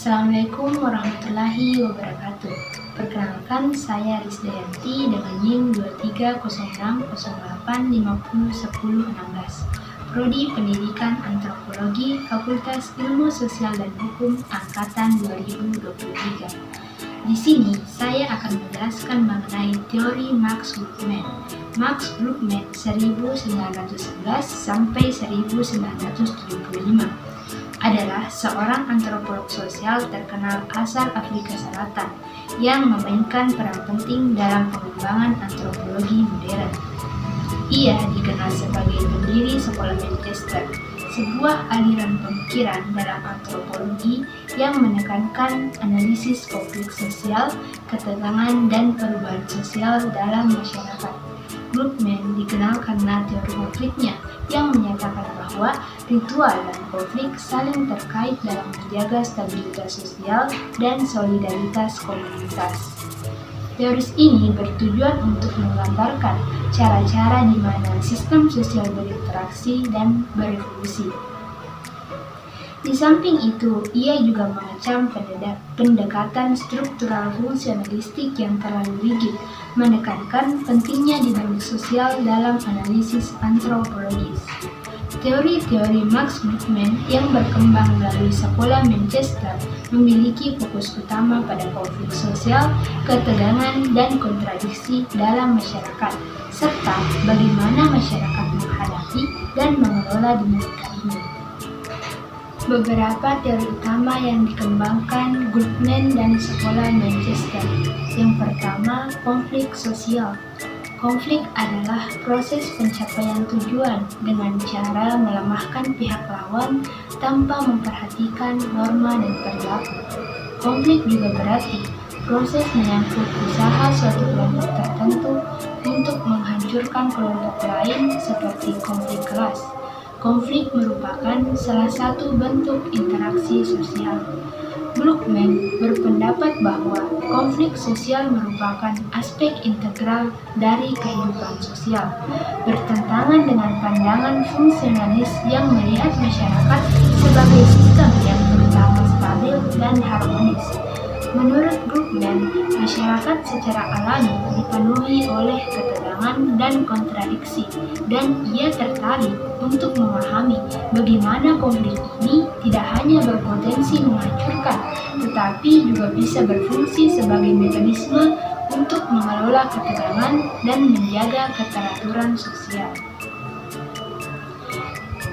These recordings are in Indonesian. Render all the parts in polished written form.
Assalamualaikum warahmatullahi wabarakatuh. Perkenalkan, saya Risdayanti dengan NIM 230608501016. Prodi Pendidikan Antropologi, Fakultas Ilmu Sosial dan Hukum Angkatan 2023. Di sini saya akan menjelaskan mengenai teori Max Gluckman. Max Gluckman 1911 sampai 1975 adalah seorang antropolog sosial terkenal asal Afrika Selatan yang memainkan peran penting dalam pengembangan antropologi modern. Ia dikenal sebagai pendiri Sekolah Manchester, sebuah aliran pemikiran dalam antropologi yang menekankan analisis konflik sosial, ketegangan, dan perubahan sosial dalam masyarakat. Gluckman dikenal karena teori konfliknya yang menyatakan bahwa ritual dan konflik saling terkait dalam menjaga stabilitas sosial dan solidaritas komunitas. Teoris ini bertujuan untuk menggambarkan cara-cara di mana sistem sosial berinteraksi dan berevolusi. Di samping itu, ia juga mengecam pendekatan struktural fungsionalistik yang terlalu rigid, menekankan pentingnya dinamik sosial dalam analisis antropologis. Teori-teori Max Gluckman yang berkembang melalui Sekolah Manchester memiliki fokus utama pada konflik sosial, ketegangan, dan kontradiksi dalam masyarakat, serta bagaimana masyarakat menghadapi dan mengelola dinamika ini. Beberapa teori utama yang dikembangkan Gluckman dan Sekolah Manchester. Yang pertama, konflik sosial. Konflik adalah proses pencapaian tujuan dengan cara melemahkan pihak lawan tanpa memperhatikan norma dan perilaku. Konflik juga berarti proses menyangkut usaha suatu kelompok tertentu untuk menghancurkan kelompok lain seperti konflik kelas. Konflik merupakan salah satu bentuk interaksi sosial. Gluckman berpendapat bahwa konflik sosial merupakan aspek integral dari kehidupan sosial, bertentangan dengan pandangan fungsionalis yang melihat masyarakat sebagai sistem yang terutama stabil dan harmonis. Menurut Gluckman, masyarakat secara alami dipenuhi oleh ketegangan dan kontradiksi, dan ia tertarik untuk memahami bagaimana konflik ini tidak hanya berpotensi menghancurkan, tetapi juga bisa berfungsi sebagai mekanisme untuk mengelola ketegangan dan menjaga keteraturan sosial.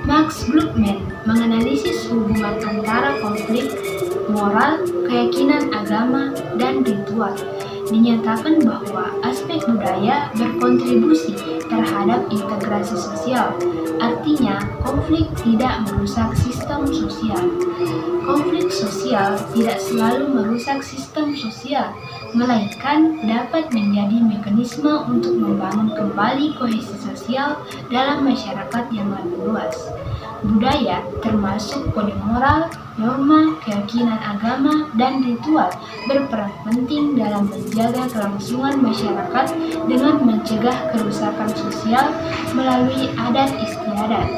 Max Gluckman menganalisis hubungan antara konflik, moral, keyakinan agama, dan ritual. Dinyatakan bahwa aspek budaya berkontribusi terhadap integrasi sosial. Artinya, konflik tidak merusak sistem sosial. Konflik sosial tidak selalu merusak sistem sosial, melainkan dapat menjadi mekanisme untuk membangun kembali kohesi sosial dalam masyarakat yang lebih luas. Budaya, termasuk kode moral, norma, keyakinan agama, dan ritual, berperan penting dalam menjaga kelangsungan masyarakat dengan mencegah kerusakan sosial melalui adat istiadat.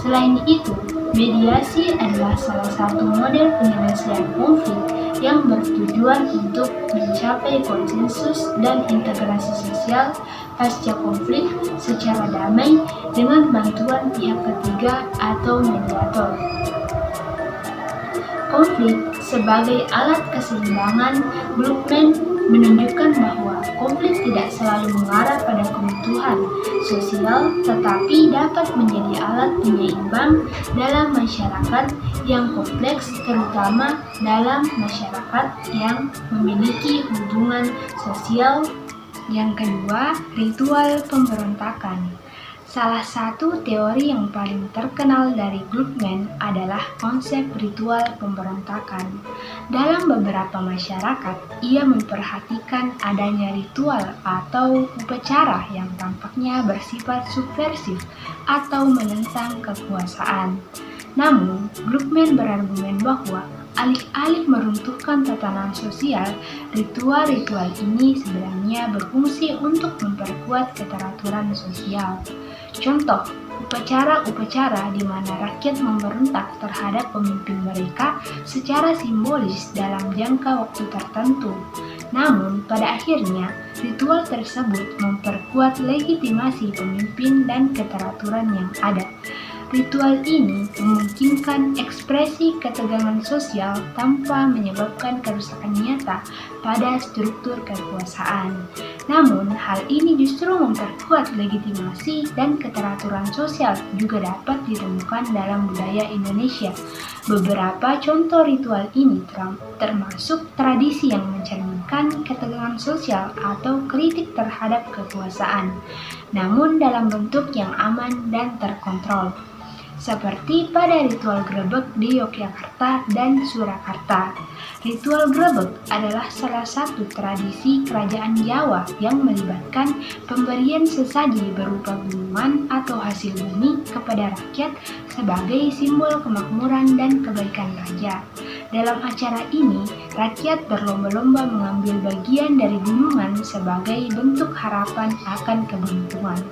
Selain itu, mediasi adalah salah satu model penyelesaian konflik yang bertujuan untuk mencapai konsensus dan integrasi sosial pasca konflik secara damai dengan bantuan pihak ketiga atau mediator. Konflik sebagai alat keseimbangan, Gluckman menunjukkan bahwa konflik tidak selalu mengarah pada kebutuhan sosial, tetapi dapat menjadi alat penyeimbang dalam masyarakat yang kompleks, terutama dalam masyarakat yang memiliki hubungan sosial. Yang kedua, ritual pemberontakan. Salah satu teori yang paling terkenal dari Gluckman adalah konsep ritual pemberontakan. Dalam beberapa masyarakat, ia memperhatikan adanya ritual atau upacara yang tampaknya bersifat subversif atau menentang kekuasaan. Namun, Gluckman berargumen bahwa alih-alih meruntuhkan tatanan sosial, ritual-ritual ini sebenarnya berfungsi untuk memperkuat keteraturan sosial. Contoh, upacara-upacara di mana rakyat memberontak terhadap pemimpin mereka secara simbolis dalam jangka waktu tertentu. Namun, pada akhirnya, ritual tersebut memperkuat legitimasi pemimpin dan keteraturan yang ada. Ritual ini memungkinkan ekspresi ketegangan sosial tanpa menyebabkan kerusakan nyata pada struktur kekuasaan. Namun, hal ini justru memperkuat legitimasi dan keteraturan sosial juga dapat ditemukan dalam budaya Indonesia. Beberapa contoh ritual ini termasuk tradisi yang mencerminkan ketegangan sosial atau kritik terhadap kekuasaan, namun dalam bentuk yang aman dan terkontrol. Seperti pada ritual grebek di Yogyakarta dan Surakarta. Ritual grebek adalah salah satu tradisi kerajaan Jawa yang melibatkan pemberian sesaji berupa gunungan atau hasil bumi kepada rakyat sebagai simbol kemakmuran dan kebaikan raja. Dalam acara ini, rakyat berlomba-lomba mengambil bagian dari gunungan sebagai bentuk harapan akan keberuntungan.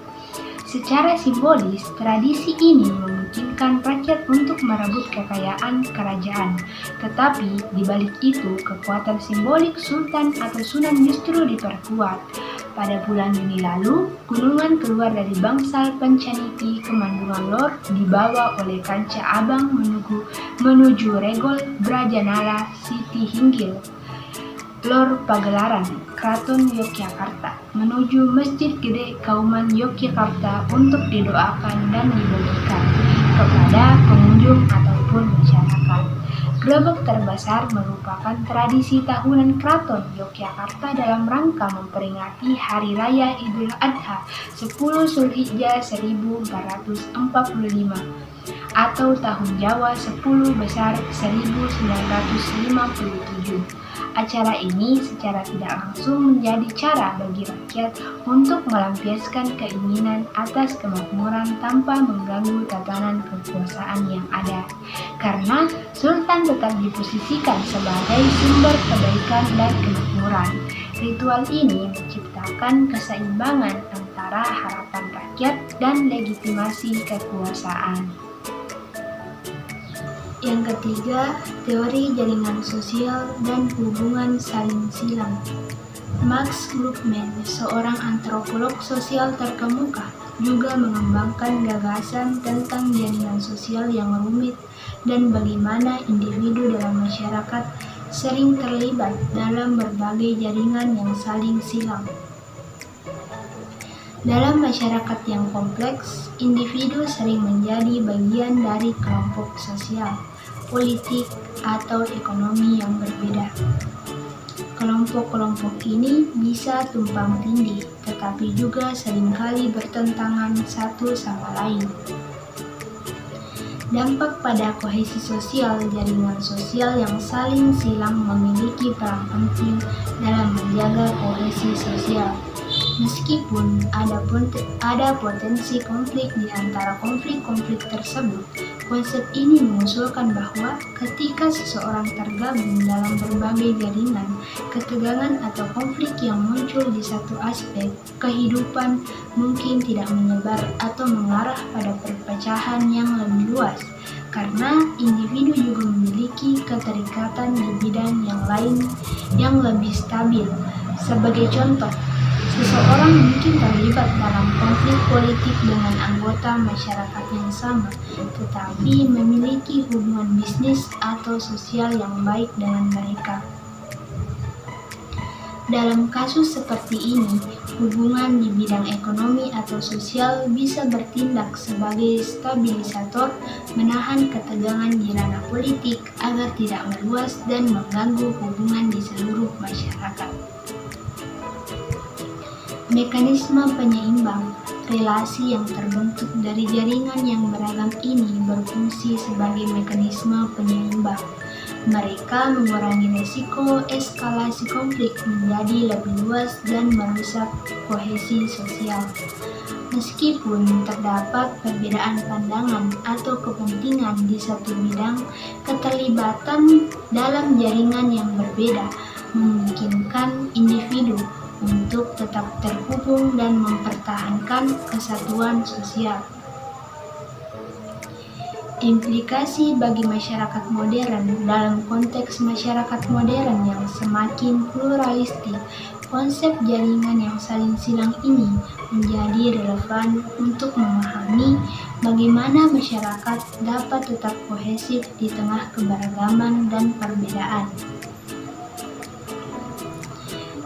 Secara simbolis, tradisi ini memungkinkan rakyat untuk merebut kekayaan kerajaan. Tetapi, di balik itu, kekuatan simbolik sultan atau sunan justru diperkuat. Pada bulan Juni lalu, gunungan keluar dari bangsal Pancaniti ke Mandungan Lor dibawa oleh Kanca Abang menuju Regol Brajanala Siti Hinggil, Lor Pagelaran, Keraton Yogyakarta, menuju Masjid Gede Kauman Yogyakarta untuk didoakan dan dibagikan kepada pengunjung ataupun masyarakat. Grebek terbesar merupakan tradisi tahunan Keraton Yogyakarta dalam rangka memperingati Hari Raya Idul Adha 10 Zulhijjah 1445 atau Tahun Jawa 10 Besar 1957. Acara ini secara tidak langsung menjadi cara bagi rakyat untuk melampiaskan keinginan atas kemakmuran tanpa mengganggu tatanan kekuasaan yang ada. Karena Sultan tetap diposisikan sebagai sumber kebaikan dan kemakmuran. Ritual ini menciptakan keseimbangan antara harapan rakyat dan legitimasi kekuasaan. Yang ketiga, teori jaringan sosial dan hubungan saling silang. Max Gluckman, seorang antropolog sosial terkemuka, juga mengembangkan gagasan tentang jaringan sosial yang rumit dan bagaimana individu dalam masyarakat sering terlibat dalam berbagai jaringan yang saling silang. Dalam masyarakat yang kompleks, individu sering menjadi bagian dari kelompok sosial, politik, atau ekonomi yang berbeda. Kelompok-kelompok ini bisa tumpang tindih, tetapi juga seringkali bertentangan satu sama lain. Dampak pada kohesi sosial. Jaringan sosial yang saling silang memiliki peran penting dalam menjaga kohesi sosial. Meskipun ada potensi konflik di antara konflik-konflik tersebut, konsep ini mengusulkan bahwa ketika seseorang tergabung dalam berbagai jaringan, ketegangan atau konflik yang muncul di satu aspek kehidupan mungkin tidak menyebar atau mengarah pada perpecahan yang lebih luas, karena individu juga memiliki keterikatan di bidang yang lain yang lebih stabil. Sebagai contoh, seseorang mungkin terlibat dalam konflik politik dengan anggota masyarakat yang sama, tetapi memiliki hubungan bisnis atau sosial yang baik dengan mereka. Dalam kasus seperti ini, hubungan di bidang ekonomi atau sosial bisa bertindak sebagai stabilisator, menahan ketegangan di ranah politik agar tidak meluas dan mengganggu hubungan di seluruh masyarakat. Mekanisme penyeimbang. Relasi yang terbentuk dari jaringan yang beragam ini berfungsi sebagai mekanisme penyeimbang. Mereka mengurangi risiko eskalasi konflik menjadi lebih luas dan merusak kohesi sosial. Meskipun terdapat perbedaan pandangan atau kepentingan di satu bidang, keterlibatan dalam jaringan yang berbeda memungkinkan individu untuk tetap terhubung dan mempertahankan kesatuan sosial. Implikasi bagi masyarakat modern. Dalam konteks masyarakat modern yang semakin pluralistik, konsep jaringan yang saling silang ini menjadi relevan untuk memahami bagaimana masyarakat dapat tetap kohesif di tengah keberagaman dan perbedaan.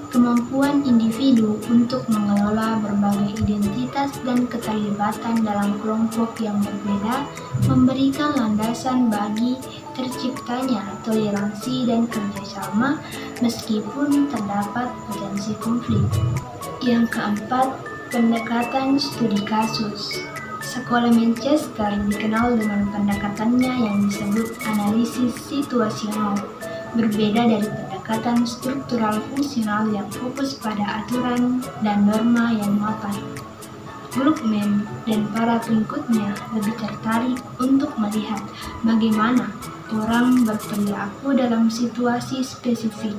Kemampuan individu untuk mengelola berbagai identitas dan keterlibatan dalam kelompok yang berbeda memberikan landasan bagi terciptanya toleransi dan kerjasama meskipun terdapat potensi konflik. Yang keempat, pendekatan studi kasus. Sekolah Manchester dikenal dengan pendekatannya yang disebut analisis situasional, berbeda dari pendekatan struktural fungsional yang fokus pada aturan dan norma yang mapan. Gluckman dan para pengikutnya lebih tertarik untuk melihat bagaimana orang berperilaku dalam situasi spesifik.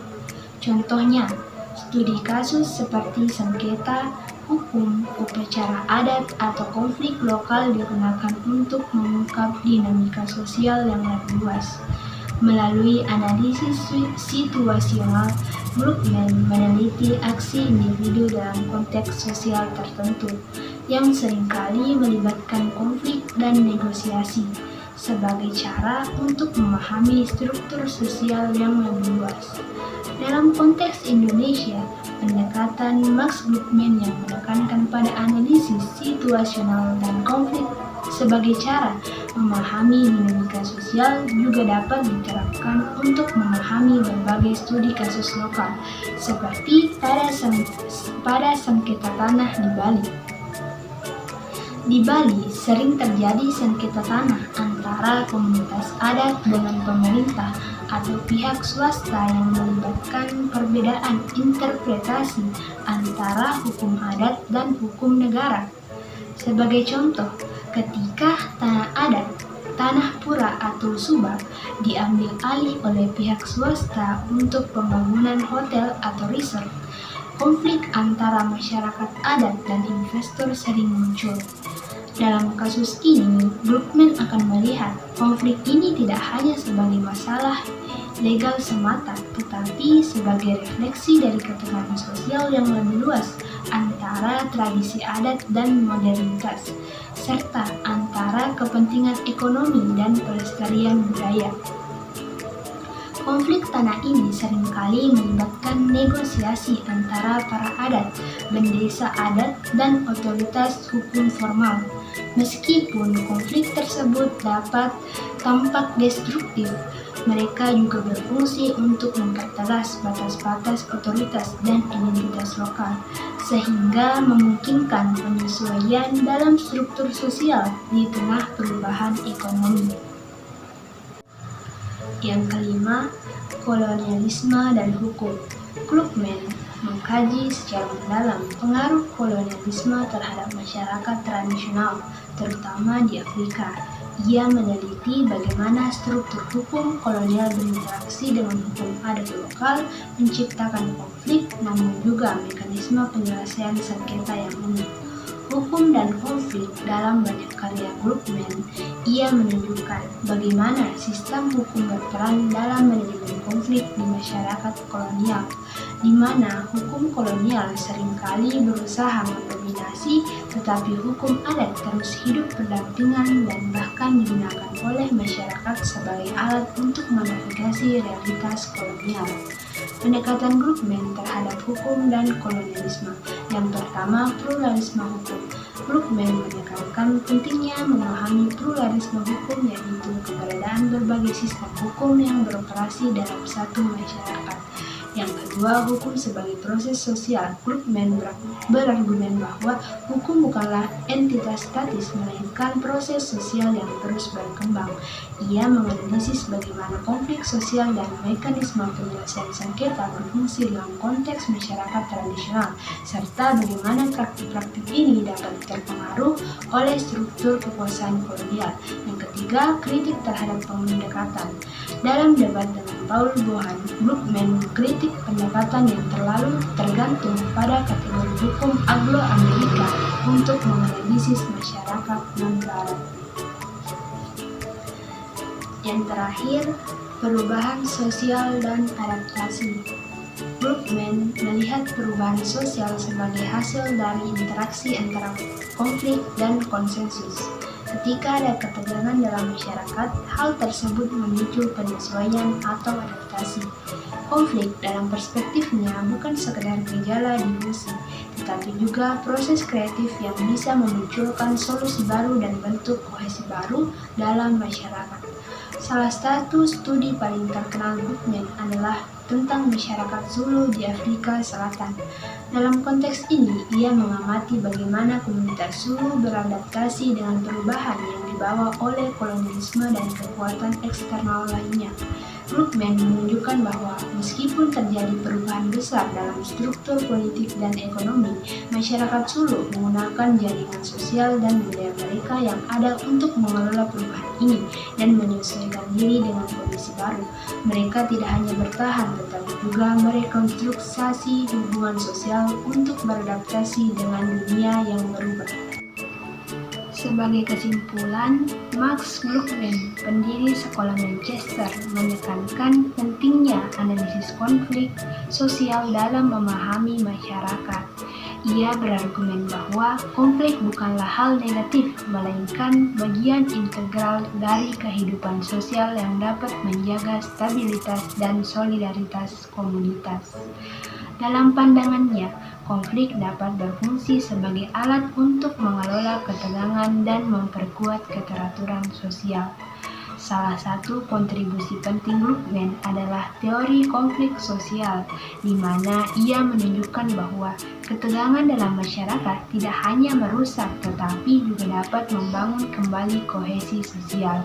Contohnya, studi kasus seperti sengketa, hukum, upacara adat, atau konflik lokal digunakan untuk mengungkap dinamika sosial yang lebih luas. Melalui analisis situasional, Gluckman meneliti aksi individu dalam konteks sosial tertentu yang seringkali melibatkan konflik dan negosiasi sebagai cara untuk memahami struktur sosial yang lebih luas. Dalam konteks Indonesia, pendekatan Max Gluckman yang menekankan pada analisis situasional dan konflik sebagai cara memahami dinamika sosial juga dapat diterapkan untuk memahami berbagai studi kasus lokal, seperti pada sengketa tanah di Bali. Di Bali sering terjadi sengketa tanah antara komunitas adat dengan pemerintah atau pihak swasta yang melibatkan perbedaan interpretasi antara hukum adat dan hukum negara. Sebagai contoh, ketika tanah adat, tanah pura atau subak diambil alih oleh pihak swasta untuk pembangunan hotel atau resort, konflik antara masyarakat adat dan investor sering muncul. Dalam kasus ini, Gluckman akan melihat konflik ini tidak hanya sebagai masalah legal semata, tetapi sebagai refleksi dari ketegangan sosial yang lebih luas antara tradisi adat dan modernitas, serta antara kepentingan ekonomi dan pelestarian budaya. Konflik tanah ini seringkali melibatkan negosiasi antara para adat, bendesa adat, dan otoritas hukum formal. Meskipun konflik tersebut dapat tampak destruktif, mereka juga berfungsi untuk mempertegas batas-batas otoritas dan identitas lokal, sehingga memungkinkan penyesuaian dalam struktur sosial di tengah perubahan ekonomi. Yang kelima, kolonialisme dan hukum. Gluckman mengkaji secara mendalam pengaruh kolonialisme terhadap masyarakat tradisional, terutama di Afrika. Ia meneliti bagaimana struktur hukum kolonial berinteraksi dengan hukum adat lokal, menciptakan konflik, namun juga mekanisme penyelesaian sengketa yang unik. Hukum dan konflik. Dalam banyak karya Gluckman, ia menunjukkan bagaimana sistem hukum berperan dalam manajemen konflik di masyarakat kolonial, di mana hukum kolonial seringkali berusaha mendominasi, tetapi hukum adat terus hidup berdampingan dan bahkan digunakan oleh masyarakat sebagai alat untuk menavigasi realitas kolonial. Pendekatan Gluckman terhadap hukum dan kolonialisme. Yang pertama, pluralisme hukum. Gluckman menekankan pentingnya memahami pluralisme hukum, yaitu keberadaan berbagai sistem hukum yang beroperasi dalam satu masyarakat. Yang kedua, hukum sebagai proses sosial. Gluckman berargumen bahwa hukum bukanlah entitas statis, melainkan proses sosial yang terus berkembang. Ia menganalisis bagaimana konflik sosial dan mekanisme penyelesaian sengketa berfungsi dalam konteks masyarakat tradisional, serta bagaimana praktik-praktik ini dapat terpengaruh oleh struktur kekuasaan kolonial. Yang ketiga, kritik terhadap pendekatan. Dalam debat dengan Paul Bohan, Gluckman mengkritik pendekatan yang terlalu tergantung pada kategori hukum Anglo-Amerika untuk menganalisis masyarakat non-Barat. Yang terakhir, perubahan sosial dan adaptasi. Brookman melihat perubahan sosial sebagai hasil dari interaksi antara konflik dan konsensus. Ketika ada ketegangan dalam masyarakat, hal tersebut memicu penyesuaian atau adaptasi. Konflik dalam perspektifnya bukan sekedar gejala diffusi, tetapi juga proses kreatif yang bisa memunculkan solusi baru dan bentuk kohesi baru dalam masyarakat. Salah satu studi paling terkenal Brookman adalah tentang masyarakat Zulu di Afrika Selatan. Dalam konteks ini, ia mengamati bagaimana komunitas Zulu beradaptasi dengan perubahan yang dibawa oleh kolonialisme dan kekuatan eksternal lainnya. Brookman menunjukkan bahwa meskipun terjadi perubahan besar dalam struktur politik dan ekonomi, masyarakat Zulu menggunakan jaringan sosial dan budaya mereka yang ada untuk mengelola perubahan ini dan menyesuaikan diri dengan kondisi baru. Mereka tidak hanya bertahan, tetapi juga merekonstruksi hubungan sosial untuk beradaptasi dengan dunia yang berubah. Sebagai kesimpulan, Max Brookman, pendiri sekolah Manchester, menekankan pentingnya analisis konflik sosial dalam memahami masyarakat. Ia berargumen bahwa konflik bukanlah hal negatif, melainkan bagian integral dari kehidupan sosial yang dapat menjaga stabilitas dan solidaritas komunitas. Dalam pandangannya, konflik dapat berfungsi sebagai alat untuk mengelola ketegangan dan memperkuat keteraturan sosial. Salah satu kontribusi penting Brookman adalah teori konflik sosial, di mana ia menunjukkan bahwa ketegangan dalam masyarakat tidak hanya merusak tetapi juga dapat membangun kembali kohesi sosial.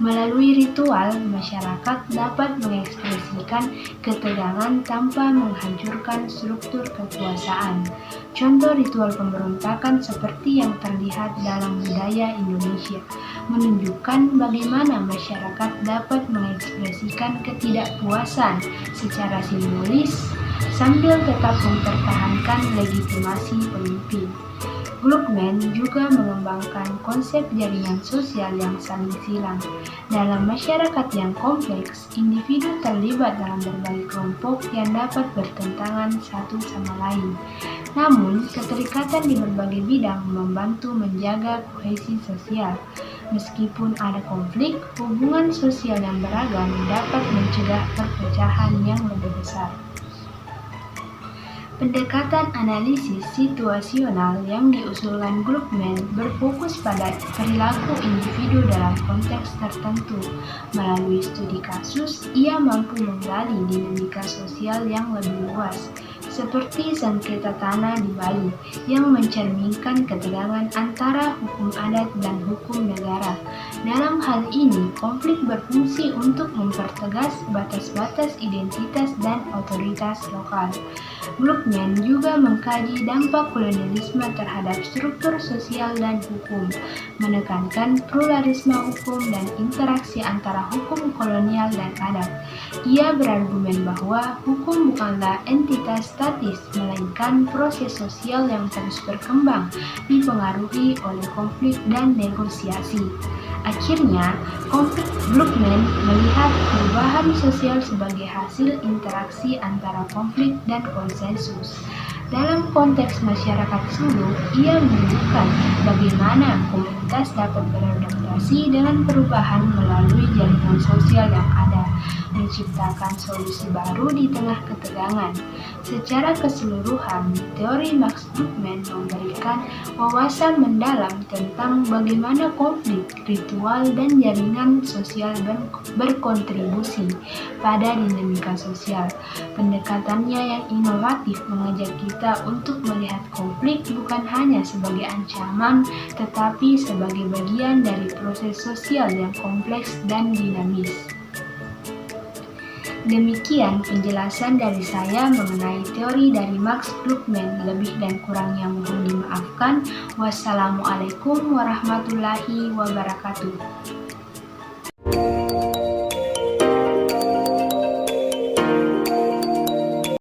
Melalui ritual, masyarakat dapat mengekspresikan ketegangan tanpa menghancurkan struktur kekuasaan. Contoh ritual pemberontakan seperti yang terlihat dalam budaya Indonesia menunjukkan bagaimana masyarakat dapat mengekspresikan ketidakpuasan secara simbolis sambil tetap mempertahankan legitimasi pemimpin. Brookman juga mengembangkan konsep jaringan sosial yang saling silang. Dalam masyarakat yang kompleks, individu terlibat dalam berbagai kelompok yang dapat bertentangan satu sama lain. Namun, keterikatan di berbagai bidang membantu menjaga kohesi sosial. Meskipun ada konflik, hubungan sosial yang beragam dapat mencegah perpecahan yang lebih besar. Pendekatan analisis situasional yang diusulkan Brookman berfokus pada perilaku individu dalam konteks tertentu. Melalui studi kasus, ia mampu menggali dinamika sosial yang lebih luas, seperti sengketa tanah di Bali yang mencerminkan ketegangan antara hukum adat dan hukum negara. Dalam hal ini, konflik berfungsi untuk mempertegas batas-batas identitas dan otoritas lokal. Brookman juga mengkaji dampak kolonialisme terhadap struktur sosial dan hukum, menekankan pluralisme hukum dan interaksi antara hukum kolonial dan adat. Ia berargumen bahwa hukum bukanlah entitas statis, melainkan proses sosial yang terus berkembang, dipengaruhi oleh konflik dan negosiasi. Akhirnya, Brookman melihat perubahan sosial sebagai hasil interaksi antara konflik dan konsensus. Dalam konteks masyarakat Zulu, ia menunjukkan bagaimana komunitas dapat beradaptasi dengan perubahan melalui jaringan sosial yang ada, menciptakan solusi baru di tengah ketegangan. Secara keseluruhan, teori Max Brookman memberikan wawasan mendalam tentang bagaimana konflik, ritual, dan jaringan sosial berkontribusi pada dinamika sosial. Pendekatannya yang inovatif mengajak kita untuk melihat konflik bukan hanya sebagai ancaman, tetapi sebagai bagian dari proses sosial yang kompleks dan dinamis. Demikian penjelasan dari saya mengenai teori dari Max Brookman. Lebih dan kurangnya mohon dimaafkan. Wassalamualaikum warahmatullahi wabarakatuh.